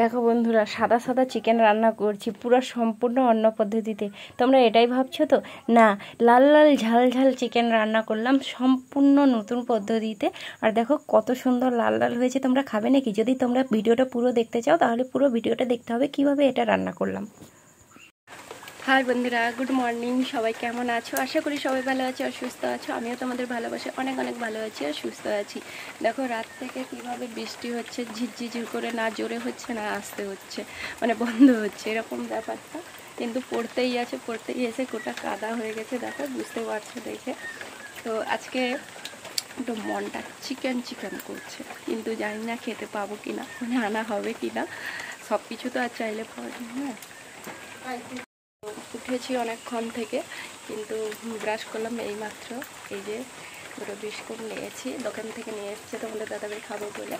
দেখো বন্ধুরা, সাদা সাদা চিকেন রান্না করছি পুরো সম্পূর্ণ অন্য পদ্ধতিতে। তোমরা এটাই ভাবছো তো? না, লাল লাল ঝাল ঝাল চিকেন রান্না করলাম সম্পূর্ণ নতুন পদ্ধতিতে। আর দেখো কত সুন্দর লাল লাল হয়েছে। তোমরা খাবে নাকি? যদি তোমরা ভিডিওটা পুরো দেখতে চাও তাহলে পুরো ভিডিওটা দেখতে হবে কিভাবে এটা রান্না করলাম। হাই বন্ধুরা, গুড মর্নিং। সবাই কেমন আছো? আশা করি সবাই ভালো আছো আর সুস্থ আছো। আমিও তোমাদের ভালোবাসে অনেক অনেক ভালো আছি আর সুস্থ আছি। দেখো রাত থেকে কিভাবে বৃষ্টি হচ্ছে, ঝিরঝির করে, না জোরে হচ্ছে না আস্তে হচ্ছে, মানে বন্ধ হচ্ছে এরকম ব্যাপারটা। কিন্তু পড়তেই আছে, পড়তেই এসে গোটা কাদা হয়ে গেছে। দেখো, বুঝতে পারছো দেখে। তো আজকে একটু মনটা চিকেন চিকেন করছে, কিন্তু জানি না খেতে পাবো কিনা, মানে আনা হবে কিনা। সব কিছু তো আর চাইলে পাওয়া যায় না। উঠেছি অনেকক্ষণ থেকে, কিন্তু ব্রাশ করলাম এইমাত্র। এই যে দুটো বিস্কুট নিয়েছি, দোকান থেকে নিয়ে এসেছে তোমাদের দাদাভাই খাবো বলে।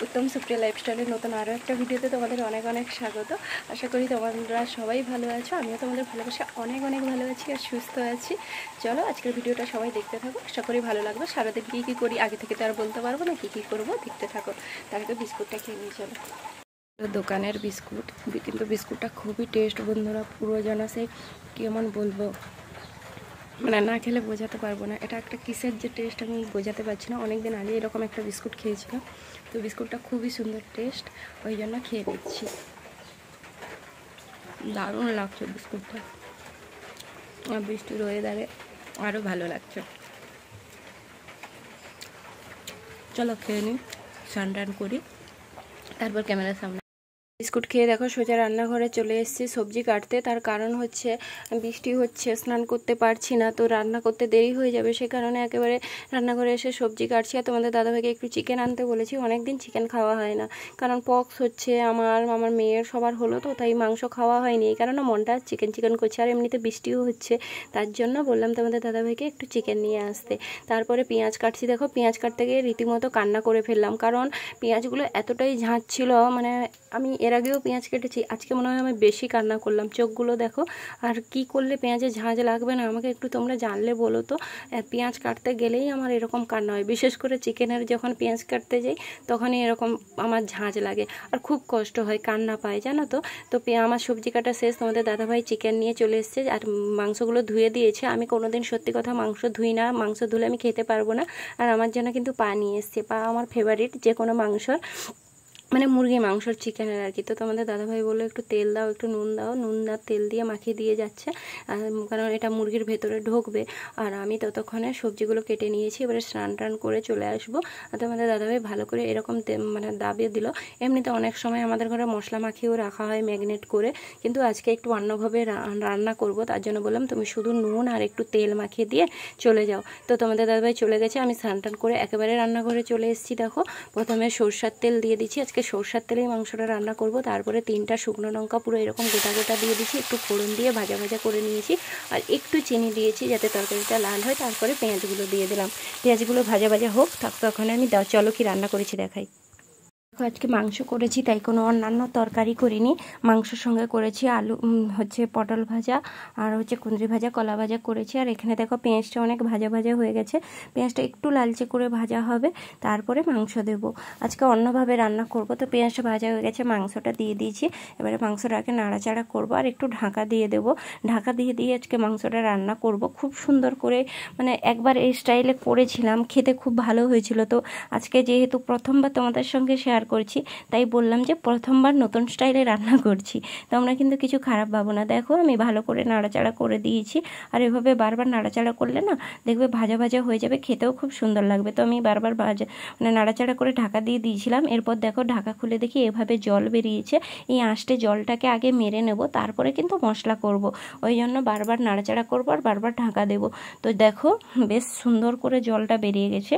উত্তম সুপ্রিয়া লাইফস্টাইলের নতুন আরও একটা ভিডিওতে তোমাদের অনেক অনেক স্বাগত। আশা করি তোমরা সবাই ভালো আছো, আমিও তোমাদের ভালোবাসা অনেক অনেক ভালো আছি আর সুস্থ আছি। চলো আজকের ভিডিওটা সবাই দেখতে থাকো, আশা করি ভালো লাগবে। সারাদিন কী কী করি আগে থেকে তো আর বলতে পারবো না, কী কী করবো দেখতে থাকো। তার আগে বিস্কুটটা খেয়ে নিয়ে চলো। দোকানের বিস্কুট, কিন্তু বিস্কুটটা খুবই টেস্ট বন্ধুরা। পুরো যেন সেই কেমন বলবো, মানে না খেলে বোঝাতে পারবো না এটা একটা কিসের যে টেস্ট আমি বোঝাতে পারছি না। অনেকদিন আগে এরকম একটা বিস্কুট খেয়েছিলাম, তো বিস্কুটটা খুবই সুন্দর টেস্ট, ওই জন্য খেয়ে নিচ্ছি। দারুণ লাগছে বিস্কুটটা, আর বৃষ্টির ওয়েদারে আরও ভালো লাগছে। চলো খেয়ে নিই, স্নান টান করি, তারপর ক্যামেরার সামনে। বিস্কুট খেয়ে দেখো সোজা রান্নাঘরে চলে এসেছি সবজি কাটতে। তার কারণ হচ্ছে বৃষ্টি হচ্ছে, স্নান করতে পারছি না, তো রান্না করতে দেরি হয়ে যাবে। সে কারণে একেবারে রান্নাঘরে এসে সবজি কাটছি। আর তোমাদের দাদাভাইকে একটু চিকেন আনতে বলেছি, অনেক দিন চিকেন খাওয়া হয় না, কারণ পক্স হচ্ছে আমার মেয়ের সবার হলো, তো তাই মাংস খাওয়া হয়নি। এই কারণে মনটা চিকেন চিকেন করছে, আর এমনিতে বৃষ্টিও হচ্ছে, তার জন্য বললাম তোমাদের দাদাভাইকে একটু চিকেন নিয়ে আসতে। তারপরে পেঁয়াজ কাটছি। দেখো পেঁয়াজ কাটতে গিয়ে রীতিমতো কান্না করে ফেললাম, কারণ পেঁয়াজগুলো এতটাই ঝাঁজ ছিল। মানে আমি এর আগেও পেঁয়াজ কেটেছি, আজকে মনে হয় আমি বেশি কান্না করলাম। চোখগুলো দেখো। আর কি করলে পেঁয়াজে ঝাঁজ লাগবে না, আমাকে একটু তোমরা জানলে বলো তো। পেঁয়াজ কাটতে গেলেই আমার এরকম কান্না হয়, বিশেষ করে চিকেনের যখন পেঁয়াজ কাটতে যাই তখনই এরকম আমার ঝাঁজ লাগে আর খুব কষ্ট হয়, কান্না পায়, জানো তো। তো আমার সবজি কাটা শেষ, তোমাদের দাদাভাই চিকেন নিয়ে চলে এসছে আর মাংসগুলো ধুয়ে দিয়েছে। আমি কোনোদিন সত্যি কথা মাংস ধুই না, মাংস ধুলে আমি খেতে পারবো না। আর আমার জন্য কিন্তু পা নিয়ে এসছে। পা আমার ফেভারিট যে কোনো মাংসর, মানে মুরগি মাংসর, চিকেনের আর কি। তো তোমাদের দাদাভাই বললো একটু তেল দাও, একটু নুন দাও, নুন আর তেল দিয়ে মাখিয়ে দিয়ে যাচ্ছে, কারণ এটা মুরগির ভেতরে ঢুকবে। আর আমি ততক্ষণে সবজিগুলো কেটে নিয়েছি, এবারে স্নান টান করে চলে আসবো। আর তোমাদের দাদাভাই ভালো করে এরকম মানে দাবিয়ে দিল। এমনিতে অনেক সময় আমাদের ঘরে মশলা মাখিয়েও রাখা হয় ম্যাগনেট করে, কিন্তু আজকে একটু অন্যভাবে রান্না করব, তার জন্য বললাম তুমি শুধু নুন আর একটু তেল মাখিয়ে দিয়ে চলে যাও। তো তোমাদের দাদাভাই চলে গেছে, আমি স্নান টান করে একেবারে রান্নাঘরে চলে এসেছি। দেখো প্রথমে সরষার তেল দিয়ে দিচ্ছি, আজকে সরষার তেলেই মাংসটা রান্না করব। তারপরে 3টা শুকনো লঙ্কা পুরো এরকম গোটা গোটা দিয়ে দিচ্ছি, একটু ফোড়ন দিয়ে ভাজা ভাজা করে নিয়েছি, আর একটু চিনি দিয়েছি যাতে তরকারিটা লাল হয়। তারপরে পেঁয়াজগুলো দিয়ে দিলাম, পেঁয়াজগুলো ভাজা ভাজা হোক, তখন আমি চলো কি রান্না করেছি দেখাই। আজকে মাংস করেছি, তাই কোনো অন্যান্য তরকারি করিনি। মাংসর সঙ্গে করেছি আলু, হচ্ছে পটল ভাজা, আর হচ্ছে কুঁদরি ভাজা, কলা ভাজা করেছি। আর এখানে দেখো পেঁয়াজটা অনেক ভাজা ভাজা হয়ে গেছে, পেঁয়াজটা একটু লালচে করে ভাজা হবে, তারপরে মাংস দেবো। আজকে অন্যভাবে রান্না করব। তো পেঁয়াজটা ভাজা হয়ে গেছে, মাংসটা দিয়ে দিয়েছি। এবারে মাংসটাকে নাড়াচাড়া করব আর একটু ঢাকা দিয়ে দেবো। ঢাকা দিয়ে দিয়ে আজকে মাংসটা রান্না করব খুব সুন্দর করে। মানে একবার এই স্টাইলে করেছিলাম, খেতে খুব ভালো হয়েছিল। তো আজকে যেহেতু প্রথমবার তোমাদের সঙ্গে শেয়ার করছি, তাই বললাম যে প্রথমবার নতুন স্টাইলে রান্না করছি, তোমরা কিন্তু কিছু খারাপ ভাবো না। দেখো আমি ভালো করে নাড়াচাড়া করে দিয়েছি, আর এভাবে বারবার নাড়াচাড়া করলে না দেখবে ভাজা ভাজা হয়ে যাবে, খেতেও খুব সুন্দর লাগবে। তো আমি বারবার মানে নাড়াচাড়া করে ঢাকা দিয়ে দিয়েছিলাম। এরপর দেখো ঢাকা খুলে দেখি এভাবে জল বেরিয়েছে। এই আঁশটে জলটাকে আগে মেরে নেব, তারপরে কিন্তু মশলা করব, ওই জন্য বারবার নাড়াচাড়া করবো আর বারবার ঢাকা দেবো। তো দেখো বেশ সুন্দর করে জলটা বেরিয়ে গেছে।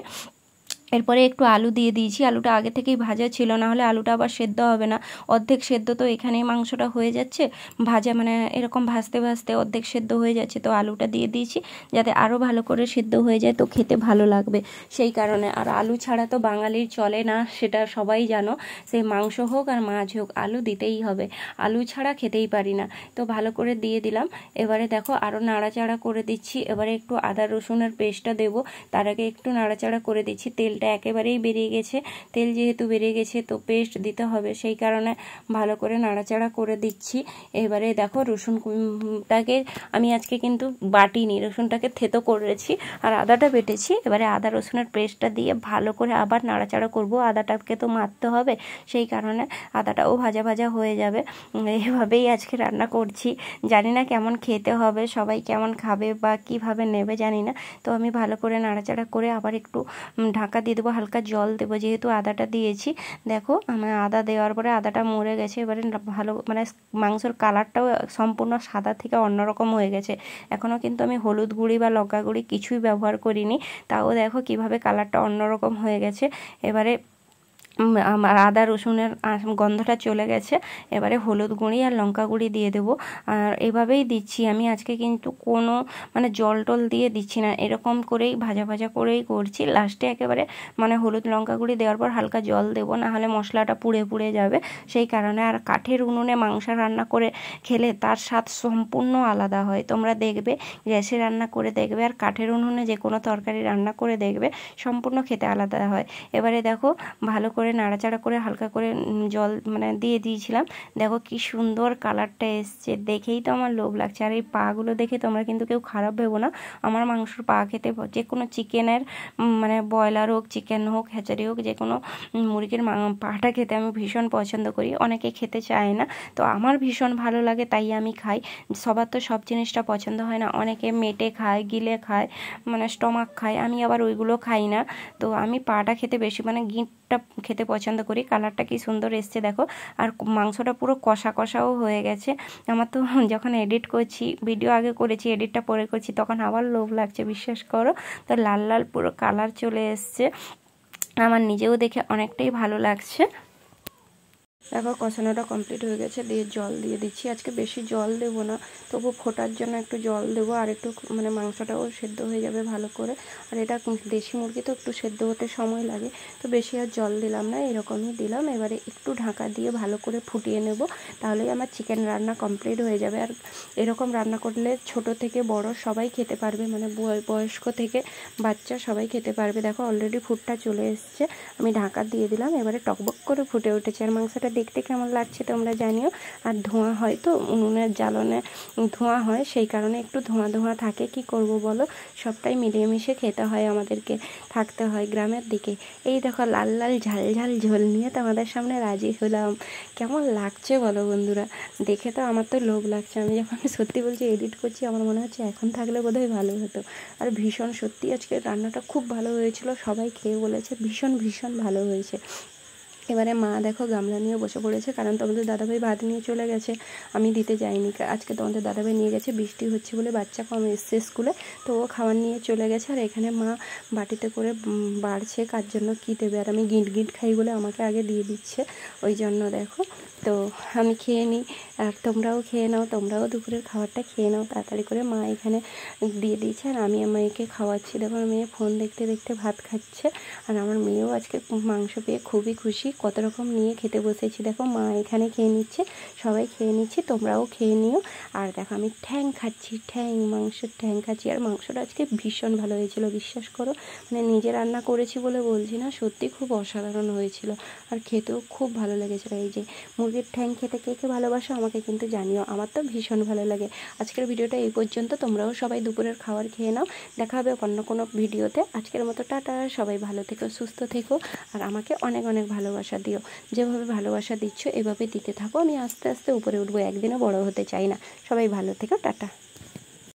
এরপরে একটু আলু দিয়ে দিয়েছি, আলুটা আগে থেকেই ভাজা ছিল, না হলে আলুটা আবার সেদ্ধ হবে না। অর্ধেক সেদ্ধ তো এখানেই মাংসটা হয়ে যাচ্ছে, ভাজা মানে এরকম ভাজতে ভাজতে অর্ধেক সেদ্ধ হয়ে যাচ্ছে। তো আলুটা দিয়ে দিয়েছি যাতে আরও ভালো করে সেদ্ধ হয়ে যায়, তো খেতে ভালো লাগবে সেই কারণে। আর আলু ছাড়া তো বাঙালির চলে না, সেটা সবাই জানো। সে মাংস হোক আর মাছ হোক, আলু দিতেই হবে, আলু ছাড়া খেতেই পারি না। তো ভালো করে দিয়ে দিলাম। এবারে দেখো আরও নাড়াচাড়া করে দিচ্ছি। এবারে একটু আদা রসুনের পেস্টটা দেবো, তার আগে একটু নাড়াচাড়া করে দিচ্ছি। তেলটা তেলটা একেবারেই বেরিয়ে গেছে। তেল যেহেতু বেরিয়ে গেছে তো পেস্ট দিতে হবে, সেই কারণে ভালো করে নাড়াচাড়া করে দিচ্ছি। এবারে দেখো রসুনটাকে আমি আজকে কিন্তু বাটিনি, রসুনটাকে থেতো করেছি আর আদাটা বেটেছি। এবারে আদা রসুনের পেস্টটা দিয়ে ভালো করে আবার নাড়াচাড়া করব। আদাটাকে তো মারতে হবে, সেই কারণে আদাটাও ভাজা ভাজা হয়ে যাবে। এভাবেই আজকে রান্না করছি। জানি না কেমন খেতে হবে, সবাই কেমন খাবে বা কিভাবে নেবে জানি না। তো আমি ভালো করে নাড়াচাড়া করে আবার একটু ঢাকা দিয়ে দেবো, হালকা জল দেবো যেহেতু আদাটা দিয়েছি। দেখো আমার আদা দেওয়ার পরে আদাটা মরে গেছে। এবারে ভালো মানে মাংসর কালারটাও সম্পূর্ণ সাদা থেকে অন্যরকম হয়ে গেছে। এখনও কিন্তু আমি হলুদ গুঁড়ি বা লঙ্কা গুঁড়ি কিছুই ব্যবহার করিনি, তাও দেখো কিভাবে কালারটা অন্যরকম হয়ে গেছে। এবারে আমার আদা রসুনের গন্ধটা চলে গেছে। এবারে হলুদ গুঁড়ি আর লঙ্কা গুঁড়ি দিয়ে দেবো। আর এভাবেই দিচ্ছি আমি আজকে, কিন্তু কোনো মানে জল টল দিয়ে দিচ্ছি না, এরকম করেই ভাজা ভাজা করেই করছি। লাস্টে একেবারে মানে হলুদ লঙ্কা গুঁড়ি দেওয়ার পর হালকা জল দেবো, না হলে মশলাটা পুড়ে পুড়ে যাবে, সেই কারণে। আর কাঠের উনুনে মাংস রান্না করে খেলে তার স্বাদ সম্পূর্ণ আলাদা হয়। তোমরা দেখবে গ্যাসে রান্না করে দেখবে আর কাঠের উনুনে যে কোনো তরকারি রান্না করে দেখবে, সম্পূর্ণ খেতে আলাদা হয়। এবারে দেখো ভালো করে নাড়াচাড়া করে হালকা করে জল মানে দিয়ে দিয়েছিলাম। দেখো কি সুন্দর কালারটা এসছে, দেখেই তো আমার লোভ লাগছে। আর এই পাগুলো দেখে তোমরা কিন্তু কেউ খারাপ ভেবো না। আমার মাংসর পা খেতে, যে কোনো চিকেনের মানে ব্রয়লার হোক, চিকেন হোক, হ্যাচারি হোক, যে কোনো মুরগির পাটা খেতে আমি ভীষণ পছন্দ করি। অনেকে খেতে চায় না, তো আমার ভীষণ ভালো লাগে, তাই আমি খাই। সবার তো সব জিনিসটা পছন্দ হয় না, অনেকে মেটে খায়, গিলে খায়, মানে স্টমাক খায়, আমি আবার ওইগুলো খাই না। তো আমি পাটা খেতে বেশি মানে গিঁটটা খেতে পছন্দ করি। কালারটা কি সুন্দর এসছে দেখো। আর মাংসটা পুরো কষা কষাও হয়ে গেছে। আমার তো যখন এডিট করছি, ভিডিও আগে করেছি, এডিটটা পরে করছি, তখন আবার লোভ লাগছে, বিশ্বাস করো। তো লাল লাল পুরো কালার চলে এসছে, আমার নিজেও দেখে অনেকটাই ভালো লাগছে। দেখো কষানোটা কমপ্লিট হয়ে গেছে, দিয়ে জল দিয়ে দিচ্ছি। আজকে বেশি জল দেবো না, তবু ফোটার জন্য একটু জল দেবো, আর একটু মানে মাংসটাও সেদ্ধ হয়ে যাবে ভালো করে। আর এটা দেশি মুরগি তো একটু সেদ্ধ হতে সময় লাগে, তো বেশি আর জল দিলাম না, এরকমই দিলাম। এবারে একটু ঢাকা দিয়ে ভালো করে ফুটিয়ে নেব, তাহলেই আমার চিকেন রান্না কমপ্লিট হয়ে যাবে। আর এরকম রান্না করলে ছোট থেকে বড় সবাই খেতে পারবে, মানে বয়স্ক থেকে বাচ্চা সবাই খেতে পারবে। দেখো অলরেডি ফুটটা চলে এসছে, আমি ঢাকা দিয়ে দিলাম। এবারে টকবক করে ফুটে উঠেছে। আর মাংসটা দেখতে কেমন লাগছে তোমরা জানিও। আর ধোঁয়া হয় তো, উনুনের জ্বালনে ধোঁয়া হয়, সেই কারণে একটু ধোঁয়া ধোঁয়া থাকে, কি করব বলো, সবটাই মিলিয়ে মিশে খেতে হয়, আমাদেরকে থাকতে হয় গ্রামের দিকে। এই দেখো লাল লাল ঝাল ঝাল ঝোল নিয়ে তোমাদের সামনে রাজি হলাম। কেমন লাগছে বলো বন্ধুরা, দেখে তো আমার তো লোভ লাগছে। আমি যখন সত্যি বলছি এডিট করছি, আমার মনে হচ্ছে এখন থাকলে বোধহয় ভালো হতো। আর ভীষণ সত্যি আজকে রান্নাটা খুব ভালো হয়েছিল, সবাই খেয়ে বলেছে ভীষণ ভীষণ ভালো হয়েছে। এবারে মা দেখো গামলা নিয়ে বসে পড়েছে, কারণ তোমাদের দাদাভাই ভাত নিয়ে চলে গেছে, আমি দিতে যাইনি। আজকে তোমাদের দাদাভাই নিয়ে গেছে, বৃষ্টি হচ্ছে বলে, বাচ্চা কম এসছে স্কুলে, তো ও খাবার নিয়ে চলে গেছে। আর এখানে মা বাটিতে করে বাড়ছে কার জন্য কী দেবে, আর আমি গিঁট গিঁট খাই বলে আমাকে আগে দিয়ে দিচ্ছে, ওই জন্য দেখো। তো আমি খেয়ে নিই, আর তোমরাও খেয়ে নাও, তোমরাও দুপুরের খাবারটা খেয়ে নাও তাড়াতাড়ি করে। মা এখানে দিয়ে দিয়েছে আর আমি মেয়েকে খাওয়াচ্ছি। দেখো আমার মেয়ে ফোন দেখতে দেখতে ভাত খাচ্ছে, আর আমার মেয়েও আজকে মাংস পেয়ে খুবই খুশি, কত রকম নিয়ে খেতে বসেছি। দেখো মা এখানে খেয়ে নিচ্ছে, সবাই খেয়ে নিচ্ছি, তোমরাও খেয়ে নিও। আর দেখো আমি ঠ্যাং খাচ্ছি, মাংসের ঠ্যাং খাচ্ছি। আর মাংসটা আজকে ভীষণ ভালো হয়েছিল, বিশ্বাস করো, মানে নিজে রান্না করেছি বলে বলছি না, সত্যি খুব অসাধারণ হয়েছিল। আর খেতেও খুব ভালো লেগেছিলো। এই যে মুরগির ঠ্যাং খেতে কে কে ভালোবাসো আমাকে কিন্তু জানিও, আমার তো ভীষণ ভালো লাগে। আজকের ভিডিওটা এই পর্যন্ত, তোমরাও সবাই দুপুরের খাবার খেয়ে নাও, দেখা হবে অন্য কোনো ভিডিওতে। আজকের মতো টাটা, সবাই ভালো থেকো, সুস্থ থেকো, আর আমাকে অনেক অনেক ভালোবাসা দিও। যেভাবে ভালোবাসা দিচ্ছ এভাবে দিতে থাকো, আমি আস্তে আস্তে উপরে উঠবো, একদিনও বড় হতে চাই না। সবাই ভালো থেকো, টাটা।